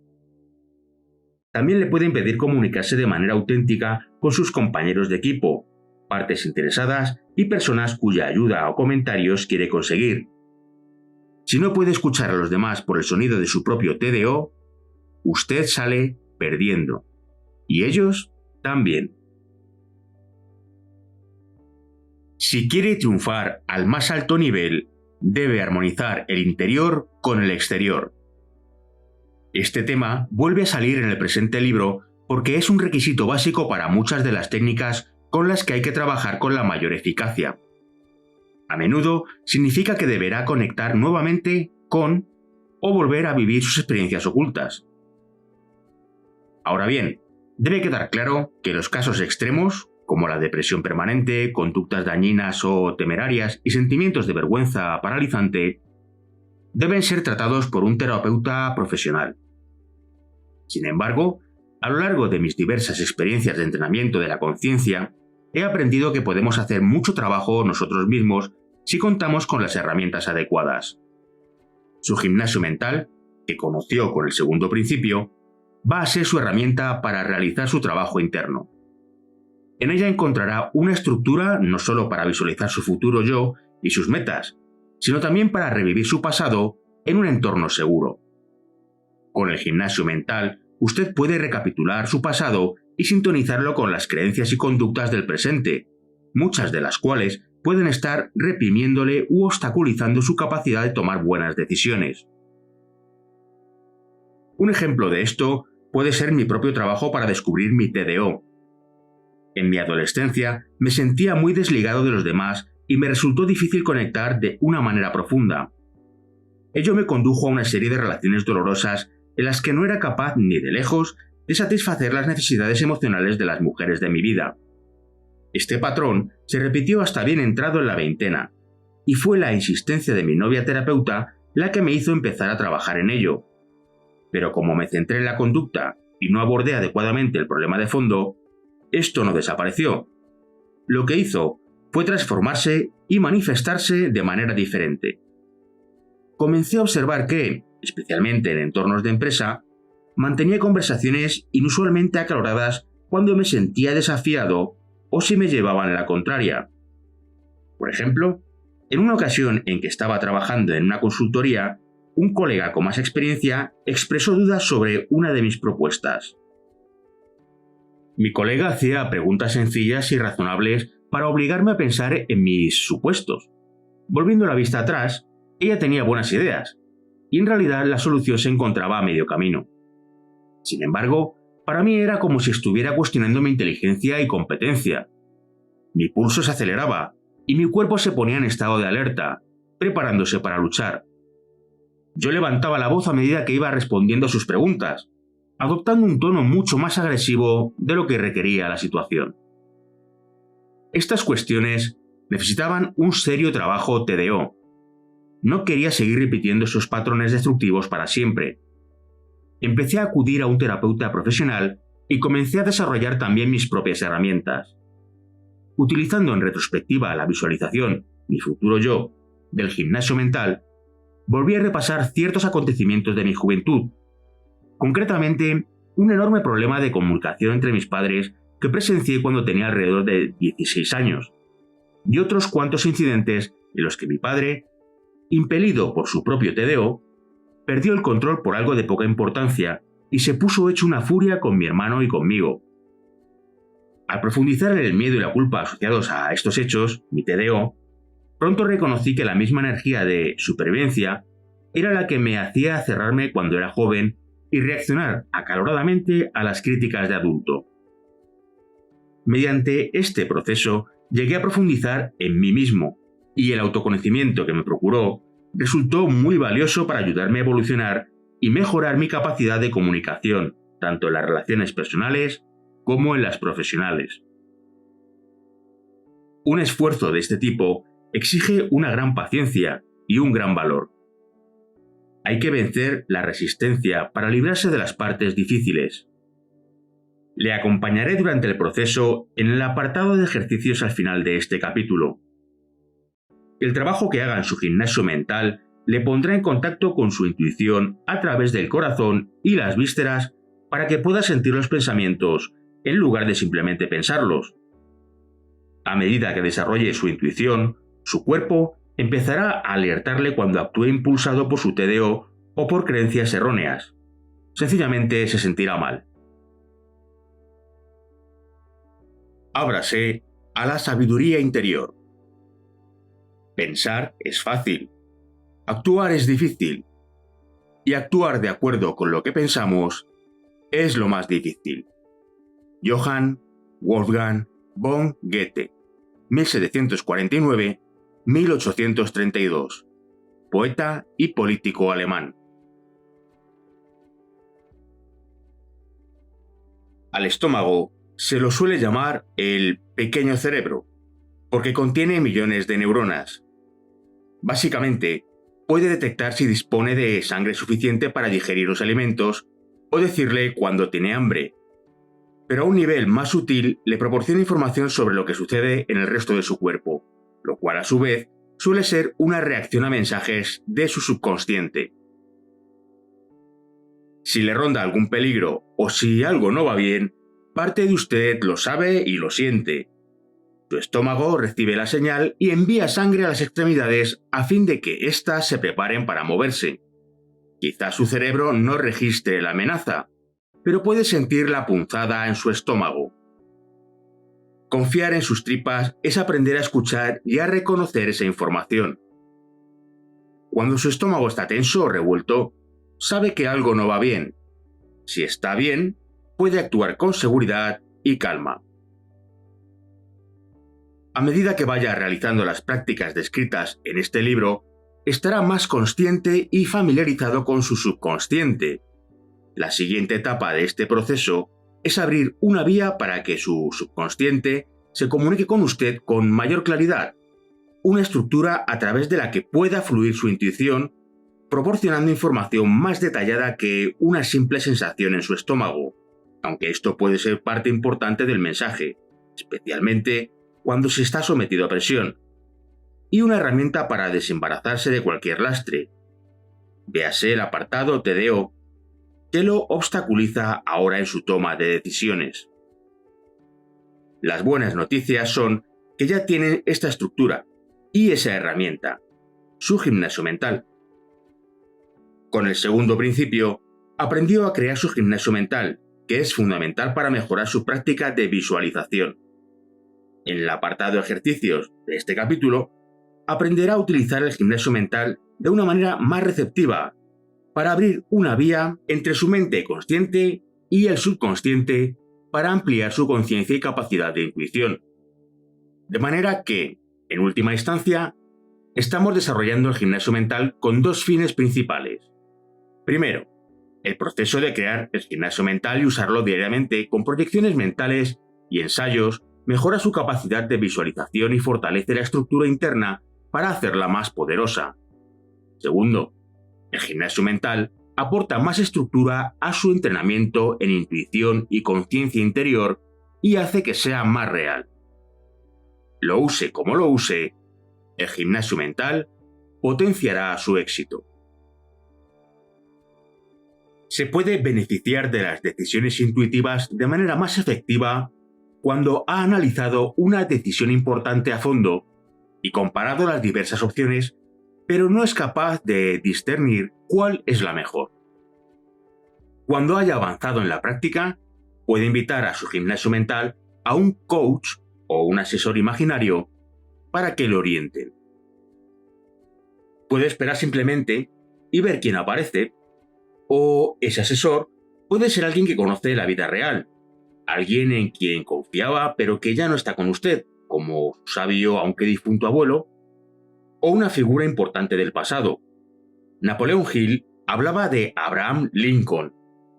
También le puede impedir comunicarse de manera auténtica con sus compañeros de equipo, partes interesadas y personas cuya ayuda o comentarios quiere conseguir. Si no puede escuchar a los demás por el sonido de su propio TDO, usted sale perdiendo. Y ellos también. Si quiere triunfar al más alto nivel, debe armonizar el interior con el exterior. Este tema vuelve a salir en el presente libro porque es un requisito básico para muchas de las técnicas con las que hay que trabajar con la mayor eficacia. A menudo significa que deberá conectar nuevamente con o volver a vivir sus experiencias ocultas. Ahora bien, debe quedar claro que los casos extremos, como la depresión permanente, conductas dañinas o temerarias y sentimientos de vergüenza paralizante, deben ser tratados por un terapeuta profesional. Sin embargo, a lo largo de mis diversas experiencias de entrenamiento de la conciencia, he aprendido que podemos hacer mucho trabajo nosotros mismos si contamos con las herramientas adecuadas. Su gimnasio mental, que conoció con el segundo principio, va a ser su herramienta para realizar su trabajo interno. En ella encontrará una estructura no solo para visualizar su futuro yo y sus metas, sino también para revivir su pasado en un entorno seguro. Con el gimnasio mental, usted puede recapitular su pasado y sintonizarlo con las creencias y conductas del presente, muchas de las cuales pueden estar reprimiéndole u obstaculizando su capacidad de tomar buenas decisiones. Un ejemplo de esto puede ser mi propio trabajo para descubrir mi TDO. En mi adolescencia me sentía muy desligado de los demás y me resultó difícil conectar de una manera profunda. Ello me condujo a una serie de relaciones dolorosas en las que no era capaz ni de lejos de satisfacer las necesidades emocionales de las mujeres de mi vida. Este patrón se repitió hasta bien entrado en la veintena, y fue la insistencia de mi novia terapeuta la que me hizo empezar a trabajar en ello. Pero como me centré en la conducta y no abordé adecuadamente el problema de fondo, esto no desapareció. Lo que hizo fue transformarse y manifestarse de manera diferente. Comencé a observar que, especialmente en entornos de empresa, mantenía conversaciones inusualmente acaloradas cuando me sentía desafiado o si me llevaban a la contraria. Por ejemplo, en una ocasión en que estaba trabajando en una consultoría, un colega con más experiencia expresó dudas sobre una de mis propuestas. Mi colega hacía preguntas sencillas y razonables para obligarme a pensar en mis supuestos. Volviendo la vista atrás, ella tenía buenas ideas, y en realidad la solución se encontraba a medio camino. Sin embargo, para mí era como si estuviera cuestionando mi inteligencia y competencia. Mi pulso se aceleraba y mi cuerpo se ponía en estado de alerta, preparándose para luchar. Yo levantaba la voz a medida que iba respondiendo a sus preguntas, adoptando un tono mucho más agresivo de lo que requería la situación. Estas cuestiones necesitaban un serio trabajo TDO. No quería seguir repitiendo esos patrones destructivos para siempre. Empecé a acudir a un terapeuta profesional y comencé a desarrollar también mis propias herramientas. Utilizando en retrospectiva la visualización, mi futuro yo, del gimnasio mental, volví a repasar ciertos acontecimientos de mi juventud. Concretamente, un enorme problema de comunicación entre mis padres que presencié cuando tenía alrededor de 16 años, y otros cuantos incidentes en los que mi padre, impelido por su propio TDO, perdió el control por algo de poca importancia y se puso hecho una furia con mi hermano y conmigo. Al profundizar en el miedo y la culpa asociados a estos hechos, mi TDO, pronto reconocí que la misma energía de supervivencia era la que me hacía cerrarme cuando era joven y reaccionar acaloradamente a las críticas de adulto. Mediante este proceso llegué a profundizar en mí mismo, y el autoconocimiento que me procuró resultó muy valioso para ayudarme a evolucionar y mejorar mi capacidad de comunicación, tanto en las relaciones personales como en las profesionales. Un esfuerzo de este tipo exige una gran paciencia y un gran valor. Hay que vencer la resistencia para librarse de las partes difíciles. Le acompañaré durante el proceso en el apartado de ejercicios al final de este capítulo. El trabajo que haga en su gimnasio mental le pondrá en contacto con su intuición a través del corazón y las vísceras para que pueda sentir los pensamientos en lugar de simplemente pensarlos. A medida que desarrolle su intuición, su cuerpo empezará a alertarle cuando actúe impulsado por su TDO o por creencias erróneas. Sencillamente se sentirá mal. Ábrase a la sabiduría interior. Pensar es fácil. Actuar es difícil. Y actuar de acuerdo con lo que pensamos es lo más difícil. Johann Wolfgang von Goethe, 1749-1832, poeta y político alemán. Al estómago Se lo suele llamar el pequeño cerebro, porque contiene millones de neuronas. Básicamente, puede detectar si dispone de sangre suficiente para digerir los alimentos o decirle cuando tiene hambre. Pero a un nivel más sutil le proporciona información sobre lo que sucede en el resto de su cuerpo, lo cual a su vez suele ser una reacción a mensajes de su subconsciente. Si le ronda algún peligro o si algo no va bien, parte de usted lo sabe y lo siente. Su estómago recibe la señal y envía sangre a las extremidades a fin de que éstas se preparen para moverse. Quizás su cerebro no registre la amenaza, pero puede sentir la punzada en su estómago. Confiar en sus tripas es aprender a escuchar y a reconocer esa información. Cuando su estómago está tenso o revuelto, sabe que algo no va bien. Si está bien, puede actuar con seguridad y calma. A medida que vaya realizando las prácticas descritas en este libro, estará más consciente y familiarizado con su subconsciente. La siguiente etapa de este proceso es abrir una vía para que su subconsciente se comunique con usted con mayor claridad, una estructura a través de la que pueda fluir su intuición, proporcionando información más detallada que una simple sensación en su estómago, aunque esto puede ser parte importante del mensaje, especialmente cuando se está sometido a presión, y una herramienta para desembarazarse de cualquier lastre. Véase el apartado TDO, que lo obstaculiza ahora en su toma de decisiones. Las buenas noticias son que ya tienen esta estructura y esa herramienta, su gimnasio mental. Con el segundo principio, aprendió a crear su gimnasio mental, que es fundamental para mejorar su práctica de visualización. En el apartado ejercicios de este capítulo, aprenderá a utilizar el gimnasio mental de una manera más receptiva, para abrir una vía entre su mente consciente y el subconsciente para ampliar su conciencia y capacidad de intuición. De manera que, en última instancia, estamos desarrollando el gimnasio mental con dos fines principales. Primero, el proceso de crear el gimnasio mental y usarlo diariamente con proyecciones mentales y ensayos mejora su capacidad de visualización y fortalece la estructura interna para hacerla más poderosa. Segundo, el gimnasio mental aporta más estructura a su entrenamiento en intuición y conciencia interior y hace que sea más real. Lo use como lo use, el gimnasio mental potenciará su éxito. Se puede beneficiar de las decisiones intuitivas de manera más efectiva cuando ha analizado una decisión importante a fondo y comparado las diversas opciones, pero no es capaz de discernir cuál es la mejor. Cuando haya avanzado en la práctica, puede invitar a su gimnasio mental a un coach o un asesor imaginario para que lo orienten. Puede esperar simplemente y ver quién aparece, o ese asesor puede ser alguien que conoce la vida real, alguien en quien confiaba pero que ya no está con usted, como su sabio aunque difunto abuelo, o una figura importante del pasado. Napoleón Hill hablaba de Abraham Lincoln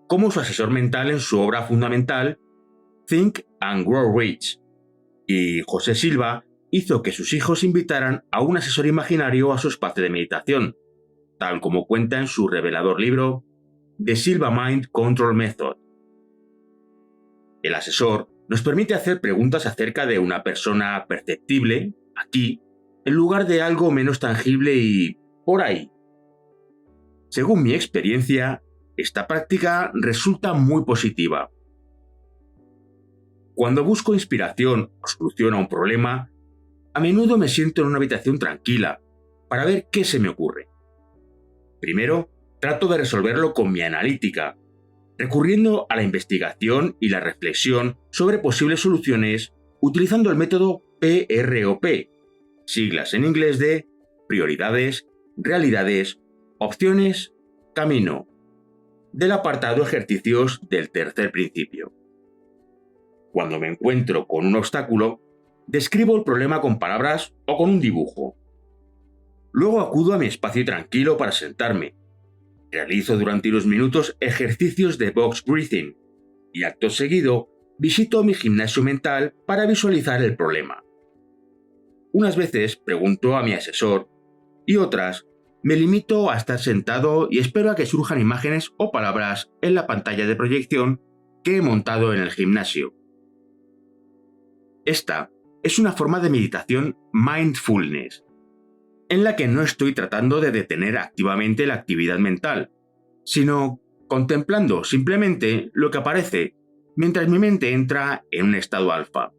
como su asesor mental en su obra fundamental Think and Grow Rich, y José Silva hizo que sus hijos invitaran a un asesor imaginario a su espacio de meditación, tal como cuenta en su revelador libro The Silva Mind Control Method. El asesor nos permite hacer preguntas acerca de una persona perceptible, aquí, en lugar de algo menos tangible y por ahí. Según mi experiencia, esta práctica resulta muy positiva. Cuando busco inspiración o solución a un problema, a menudo me siento en una habitación tranquila para ver qué se me ocurre. Primero, trato de resolverlo con mi analítica, recurriendo a la investigación y la reflexión sobre posibles soluciones utilizando el método PROP, siglas en inglés de prioridades, realidades, opciones, camino, del apartado ejercicios del tercer principio. Cuando me encuentro con un obstáculo, describo el problema con palabras o con un dibujo. Luego acudo a mi espacio tranquilo para sentarme. Realizo durante unos minutos ejercicios de box breathing y acto seguido visito mi gimnasio mental para visualizar el problema. Unas veces pregunto a mi asesor y otras me limito a estar sentado y espero a que surjan imágenes o palabras en la pantalla de proyección que he montado en el gimnasio. Esta es una forma de meditación mindfulness, en la que no estoy tratando de detener activamente la actividad mental, sino contemplando simplemente lo que aparece mientras mi mente entra en un estado alfa.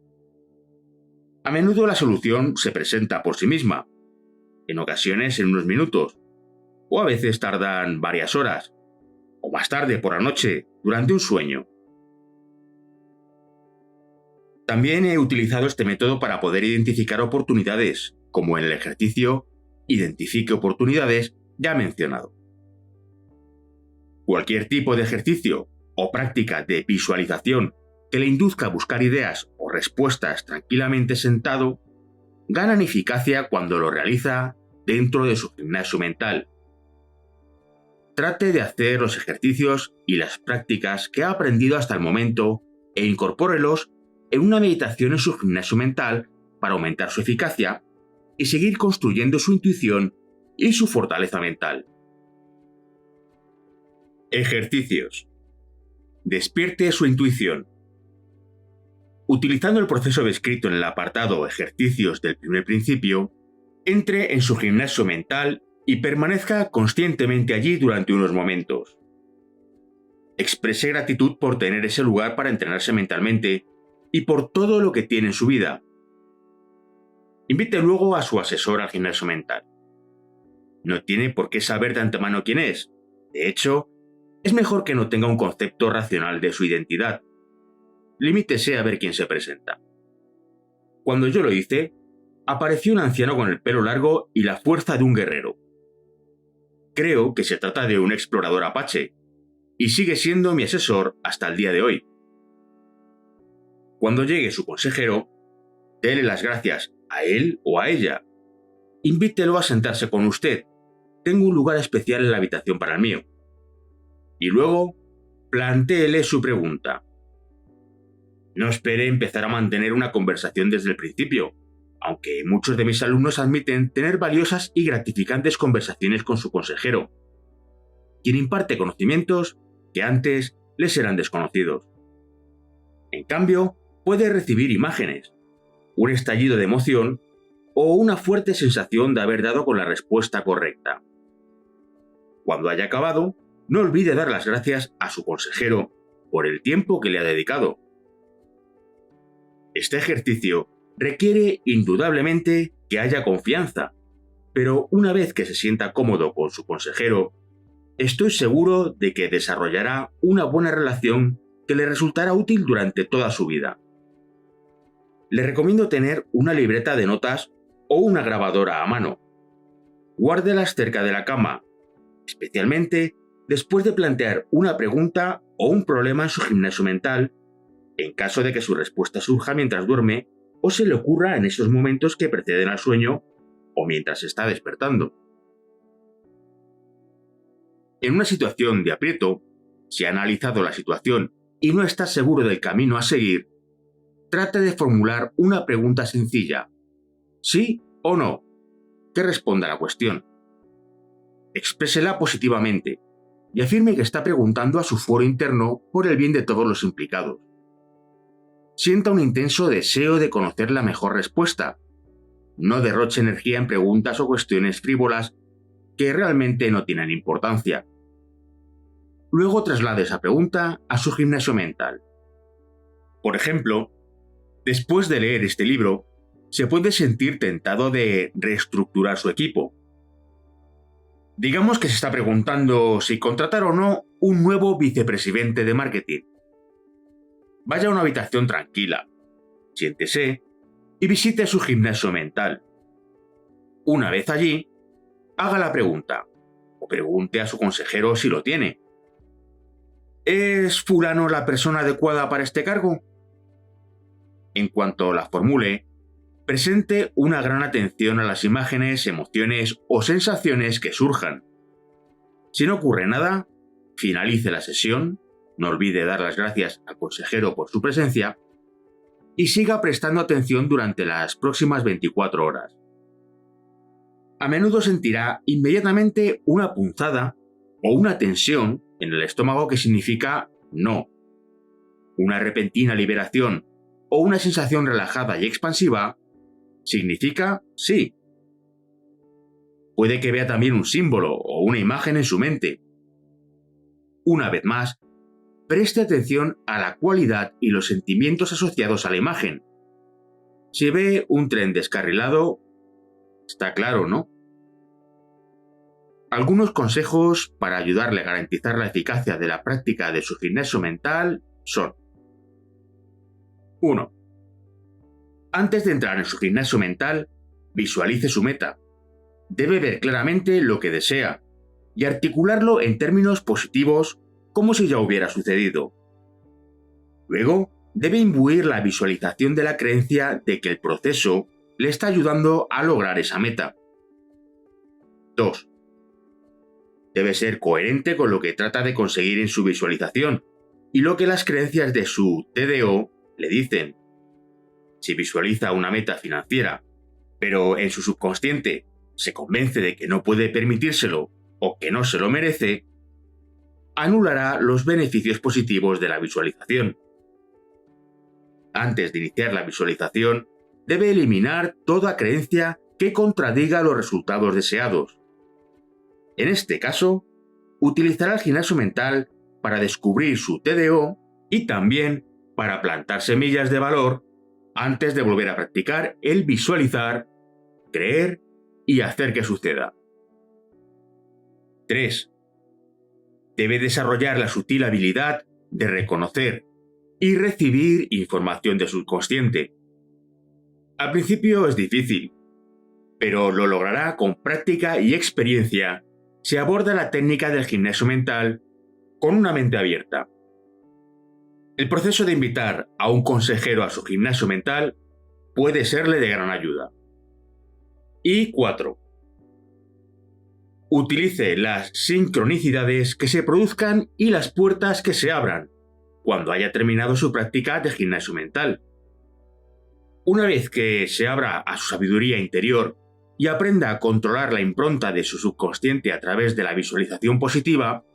A menudo la solución se presenta por sí misma, en ocasiones en unos minutos, o a veces tardan varias horas, o más tarde por la noche, durante un sueño. También he utilizado este método para poder identificar oportunidades, como en el ejercicio Identifique oportunidades ya mencionado. Cualquier tipo de ejercicio o práctica de visualización que le induzca a buscar ideas o respuestas tranquilamente sentado, gana en eficacia cuando lo realiza dentro de su gimnasio mental. Trate de hacer los ejercicios y las prácticas que ha aprendido hasta el momento e incorpórelos en una meditación en su gimnasio mental para aumentar su eficacia y seguir construyendo su intuición y su fortaleza mental. Ejercicios. Despierte su intuición. Utilizando el proceso descrito en el apartado Ejercicios del primer principio, entre en su gimnasio mental y permanezca conscientemente allí durante unos momentos. Exprese gratitud por tener ese lugar para entrenarse mentalmente y por todo lo que tiene en su vida. Invite luego a su asesor al gimnasio mental. No tiene por qué saber de antemano quién es. De hecho, es mejor que no tenga un concepto racional de su identidad. Limítese a ver quién se presenta. Cuando yo lo hice, apareció un anciano con el pelo largo y la fuerza de un guerrero. Creo que se trata de un explorador apache, y sigue siendo mi asesor hasta el día de hoy. Cuando llegue su consejero, déle las gracias a él o a ella. Invítelo a sentarse con usted. Tengo un lugar especial en la habitación para el mío. Y luego, plantéele su pregunta. No espere empezar a mantener una conversación desde el principio, aunque muchos de mis alumnos admiten tener valiosas y gratificantes conversaciones con su consejero, quien imparte conocimientos que antes les eran desconocidos. En cambio, puede recibir imágenes, un estallido de emoción o una fuerte sensación de haber dado con la respuesta correcta. Cuando haya acabado, no olvide dar las gracias a su consejero por el tiempo que le ha dedicado. Este ejercicio requiere indudablemente que haya confianza, pero una vez que se sienta cómodo con su consejero, estoy seguro de que desarrollará una buena relación que le resultará útil durante toda su vida. Le recomiendo tener una libreta de notas o una grabadora a mano. Guárdelas cerca de la cama, especialmente después de plantear una pregunta o un problema en su gimnasio mental, en caso de que su respuesta surja mientras duerme o se le ocurra en esos momentos que preceden al sueño o mientras está despertando. En una situación de aprieto, si ha analizado la situación y no está seguro del camino a seguir, trate de formular una pregunta sencilla, sí o no, que responda a la cuestión. Exprésela positivamente y afirme que está preguntando a su foro interno por el bien de todos los implicados. Sienta un intenso deseo de conocer la mejor respuesta. No derroche energía en preguntas o cuestiones frívolas que realmente no tienen importancia. Luego traslade esa pregunta a su gimnasio mental. Por ejemplo, después de leer este libro, se puede sentir tentado de reestructurar su equipo. Digamos que se está preguntando si contratar o no un nuevo vicepresidente de marketing. Vaya a una habitación tranquila, siéntese y visite su gimnasio mental. Una vez allí, haga la pregunta, o pregunte a su consejero si lo tiene. ¿Es fulano la persona adecuada para este cargo? En cuanto la formule, presente una gran atención a las imágenes, emociones o sensaciones que surjan. Si no ocurre nada, finalice la sesión no olvide dar las gracias al consejero por su presencia y siga prestando atención durante las próximas 24 horas. A menudo sentirá inmediatamente una punzada o una tensión en el estómago que significa no. Una repentina liberación o una sensación relajada y expansiva significa sí. Puede que vea también un símbolo o una imagen en su mente. Una vez más, preste atención a la cualidad y los sentimientos asociados a la imagen. Si ve un tren descarrilado, está claro, ¿no? Algunos consejos para ayudarle a garantizar la eficacia de la práctica de su gimnasio mental son: 1. Antes de entrar en su gimnasio mental, visualice su meta. Debe ver claramente lo que desea y articularlo en términos positivos como si ya hubiera sucedido. Luego, debe imbuir la visualización de la creencia de que el proceso le está ayudando a lograr esa meta. 2. Debe ser coherente con lo que trata de conseguir en su visualización y lo que las creencias de su TDO le dicen. Si visualiza una meta financiera, pero en su subconsciente se convence de que no puede permitírselo o que no se lo merece, anulará los beneficios positivos de la visualización. Antes de iniciar la visualización, debe eliminar toda creencia que contradiga los resultados deseados. En este caso, utilizará el gimnasio mental para descubrir su TDO y también para plantar semillas de valor antes de volver a practicar el visualizar, creer y hacer que suceda. 3. Debe desarrollar la sutil habilidad de reconocer y recibir información de subconsciente. Al principio es difícil, pero lo logrará con práctica y experiencia si aborda la técnica del gimnasio mental con una mente abierta. El proceso de invitar a un consejero a su gimnasio mental puede serle de gran ayuda. Y 4. Utilice las sincronicidades que se produzcan y las puertas que se abran cuando haya terminado su práctica de gimnasio mental. Una vez que se abra a su sabiduría interior y aprenda a controlar la impronta de su subconsciente a través de la visualización positiva,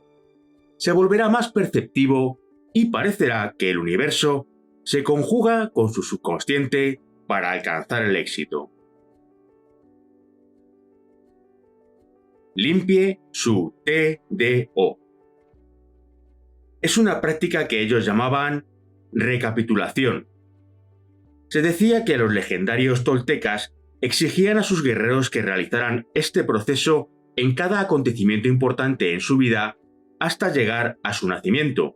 se volverá más perceptivo y parecerá que el universo se conjuga con su subconsciente para alcanzar el éxito. Limpie su TDO. Es una práctica que ellos llamaban recapitulación. Se decía que los legendarios toltecas exigían a sus guerreros que realizaran este proceso en cada acontecimiento importante en su vida hasta llegar a su nacimiento.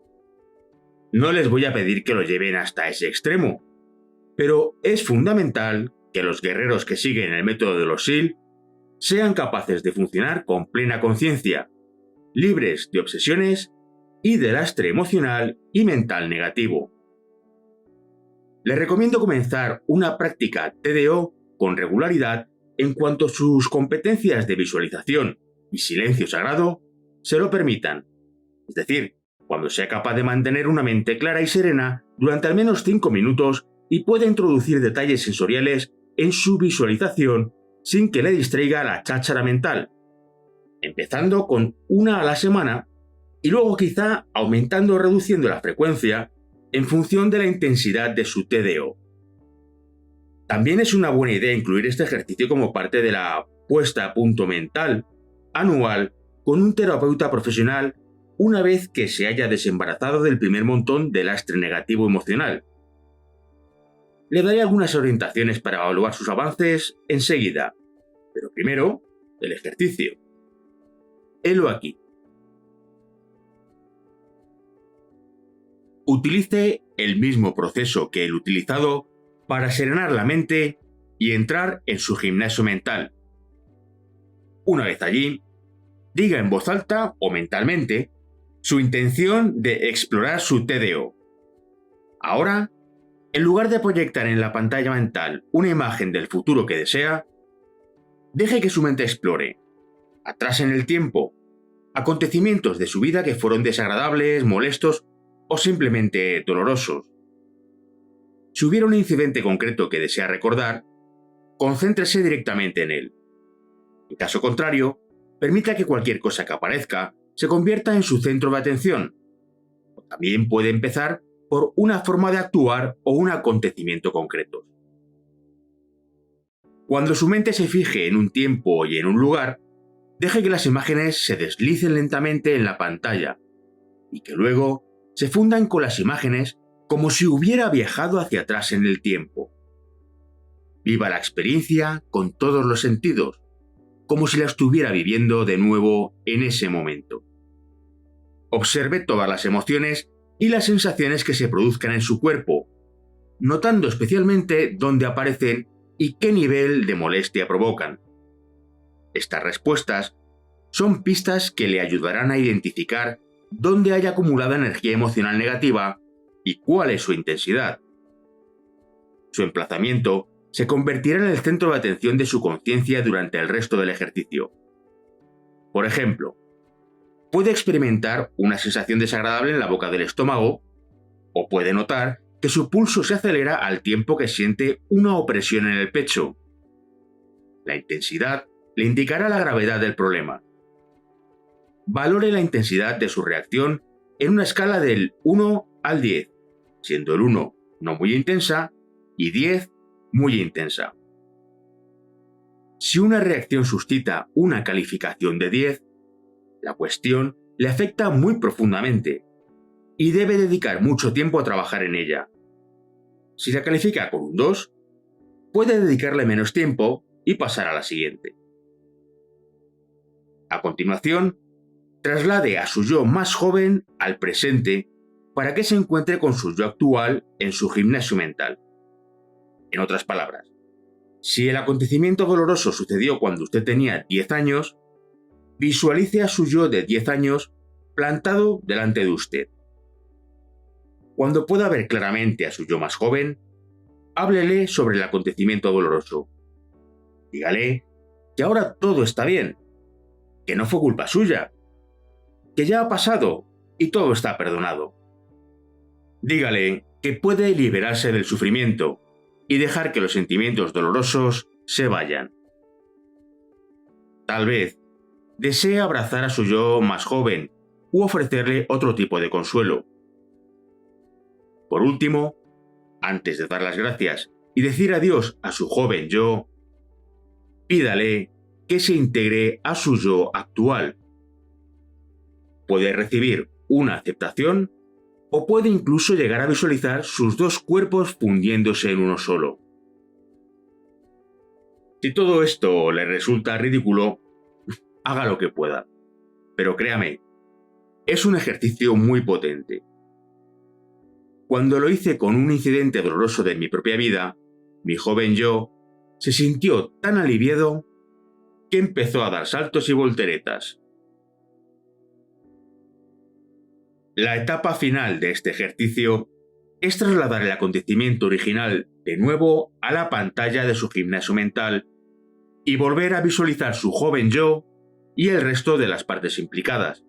No les voy a pedir que lo lleven hasta ese extremo, pero es fundamental que los guerreros que siguen el método de los SEAL sean capaces de funcionar con plena conciencia, libres de obsesiones y de lastre emocional y mental negativo. Les recomiendo comenzar una práctica TDO con regularidad en cuanto sus competencias de visualización y silencio sagrado se lo permitan, es decir, cuando sea capaz de mantener una mente clara y serena durante al menos 5 minutos y pueda introducir detalles sensoriales en su visualización sin que le distraiga la cháchara mental, empezando con una a la semana y luego quizá aumentando o reduciendo la frecuencia en función de la intensidad de su TDO. También es una buena idea incluir este ejercicio como parte de la puesta a punto mental anual con un terapeuta profesional una vez que se haya desembarazado del primer montón de lastre negativo emocional. Le daré algunas orientaciones para evaluar sus avances enseguida, pero primero, el ejercicio. Helo aquí. Utilice el mismo proceso que el utilizado para serenar la mente y entrar en su gimnasio mental. Una vez allí, diga en voz alta o mentalmente su intención de explorar su TDO. Ahora, en lugar de proyectar en la pantalla mental una imagen del futuro que desea, deje que su mente explore, atrás en el tiempo, acontecimientos de su vida que fueron desagradables, molestos o simplemente dolorosos. Si hubiera un incidente concreto que desea recordar, concéntrese directamente en él. En caso contrario, permita que cualquier cosa que aparezca se convierta en su centro de atención. También puede empezar por una forma de actuar o un acontecimiento concreto. Cuando su mente se fije en un tiempo y en un lugar, deje que las imágenes se deslicen lentamente en la pantalla y que luego se fundan con las imágenes como si hubiera viajado hacia atrás en el tiempo. Viva la experiencia con todos los sentidos, como si la estuviera viviendo de nuevo en ese momento. Observe todas las emociones y las sensaciones que se produzcan en su cuerpo, notando especialmente dónde aparecen y qué nivel de molestia provocan. Estas respuestas son pistas que le ayudarán a identificar dónde hay acumulada energía emocional negativa y cuál es su intensidad. Su emplazamiento se convertirá en el centro de atención de su conciencia durante el resto del ejercicio. Por ejemplo, puede experimentar una sensación desagradable en la boca del estómago, o puede notar que su pulso se acelera al tiempo que siente una opresión en el pecho. La intensidad le indicará la gravedad del problema. Valore la intensidad de su reacción en una escala del 1 al 10, siendo el 1 no muy intensa y 10 muy intensa. Si una reacción suscita una calificación de 10, la cuestión le afecta muy profundamente y debe dedicar mucho tiempo a trabajar en ella. Si la califica con un 2, puede dedicarle menos tiempo y pasar a la siguiente. A continuación, traslade a su yo más joven al presente para que se encuentre con su yo actual en su gimnasio mental. En otras palabras, si el acontecimiento doloroso sucedió cuando usted tenía 10 años, visualice a su yo de 10 años plantado delante de usted. Cuando pueda ver claramente a su yo más joven, háblele sobre el acontecimiento doloroso. Dígale que ahora todo está bien, que no fue culpa suya, que ya ha pasado y todo está perdonado. Dígale que puede liberarse del sufrimiento y dejar que los sentimientos dolorosos se vayan. Tal vez desee abrazar a su yo más joven u ofrecerle otro tipo de consuelo. Por último, antes de dar las gracias y decir adiós a su joven yo, pídale que se integre a su yo actual. Puede recibir una aceptación o puede incluso llegar a visualizar sus dos cuerpos fundiéndose en uno solo. Si todo esto le resulta ridículo, haga lo que pueda. Pero créame, es un ejercicio muy potente. Cuando lo hice con un incidente doloroso de mi propia vida, mi joven yo se sintió tan aliviado que empezó a dar saltos y volteretas. La etapa final de este ejercicio es trasladar el acontecimiento original de nuevo a la pantalla de su gimnasio mental y volver a visualizar su joven yo y el resto de las partes implicadas.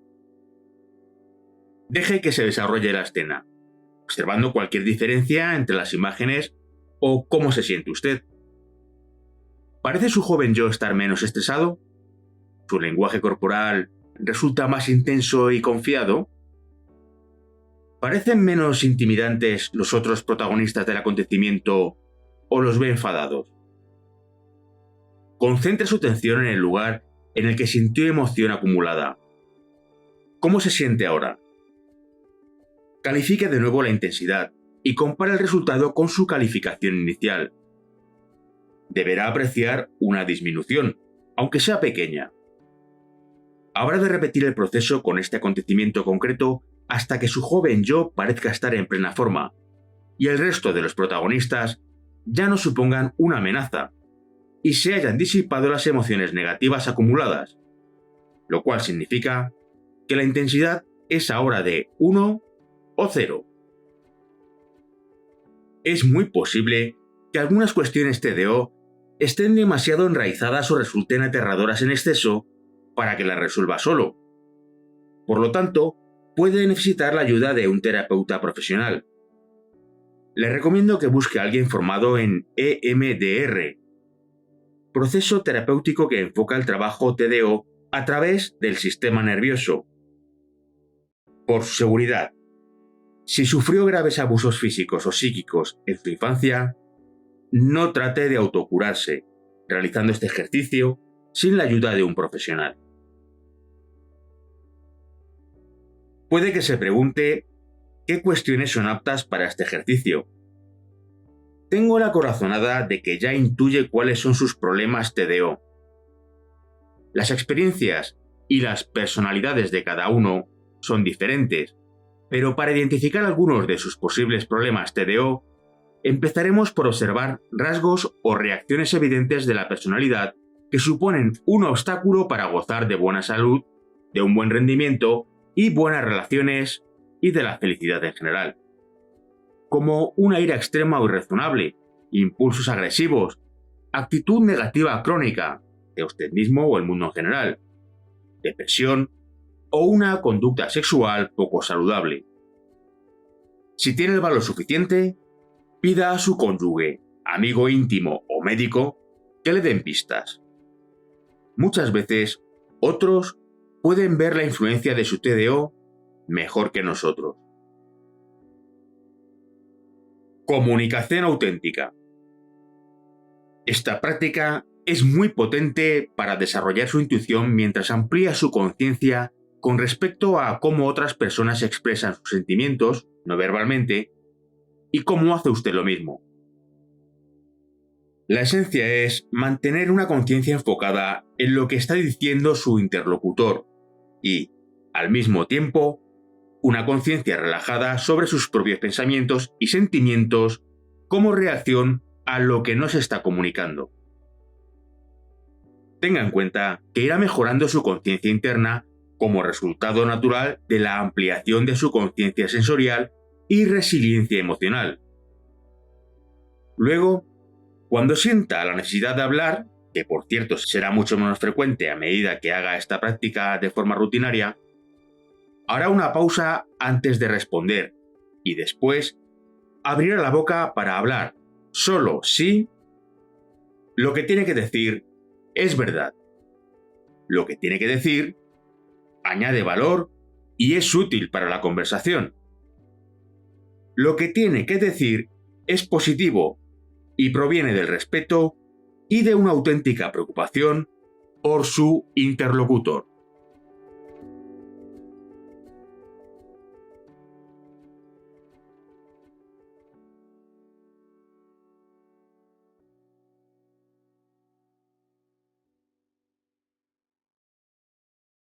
Deje que se desarrolle la escena, observando cualquier diferencia entre las imágenes o cómo se siente usted. ¿Parece su joven yo estar menos estresado? ¿Su lenguaje corporal resulta más intenso y confiado? ¿Parecen menos intimidantes los otros protagonistas del acontecimiento o los ve enfadados? Concentre su atención en el lugar en el que sintió emoción acumulada. ¿Cómo se siente ahora? Califique de nuevo la intensidad y compare el resultado con su calificación inicial. Deberá apreciar una disminución, aunque sea pequeña. Habrá de repetir el proceso con este acontecimiento concreto hasta que su joven yo parezca estar en plena forma y el resto de los protagonistas ya no supongan una amenaza y se hayan disipado las emociones negativas acumuladas, lo cual significa que la intensidad es ahora de 1 o 0. Es muy posible que algunas cuestiones TDO estén demasiado enraizadas o resulten aterradoras en exceso para que las resuelva solo. Por lo tanto, puede necesitar la ayuda de un terapeuta profesional. Le recomiendo que busque a alguien formado en EMDR, proceso terapéutico que enfoca el trabajo TDO a través del sistema nervioso. Por su seguridad, si sufrió graves abusos físicos o psíquicos en su infancia, no trate de autocurarse realizando este ejercicio sin la ayuda de un profesional. Puede que se pregunte qué cuestiones son aptas para este ejercicio. Tengo la corazonada de que ya intuye cuáles son sus problemas TDO. Las experiencias y las personalidades de cada uno son diferentes, pero para identificar algunos de sus posibles problemas TDO, empezaremos por observar rasgos o reacciones evidentes de la personalidad que suponen un obstáculo para gozar de buena salud, de un buen rendimiento y buenas relaciones y de la felicidad en general. Como una ira extrema o irrazonable, impulsos agresivos, actitud negativa crónica, de usted mismo o el mundo en general, depresión o una conducta sexual poco saludable. Si tiene el valor suficiente, pida a su cónyuge, amigo íntimo o médico que le den pistas. Muchas veces, otros pueden ver la influencia de su TDO mejor que nosotros. Comunicación auténtica. Esta práctica es muy potente para desarrollar su intuición mientras amplía su conciencia con respecto a cómo otras personas expresan sus sentimientos, no verbalmente, y cómo hace usted lo mismo. La esencia es mantener una conciencia enfocada en lo que está diciendo su interlocutor y, al mismo tiempo, una conciencia relajada sobre sus propios pensamientos y sentimientos como reacción a lo que nos está comunicando. Tenga en cuenta que irá mejorando su conciencia interna como resultado natural de la ampliación de su conciencia sensorial y resiliencia emocional. Luego, cuando sienta la necesidad de hablar, que por cierto será mucho menos frecuente a medida que haga esta práctica de forma rutinaria, hará una pausa antes de responder y después abrirá la boca para hablar, solo si lo que tiene que decir es verdad. Lo que tiene que decir añade valor y es útil para la conversación. Lo que tiene que decir es positivo y proviene del respeto y de una auténtica preocupación por su interlocutor.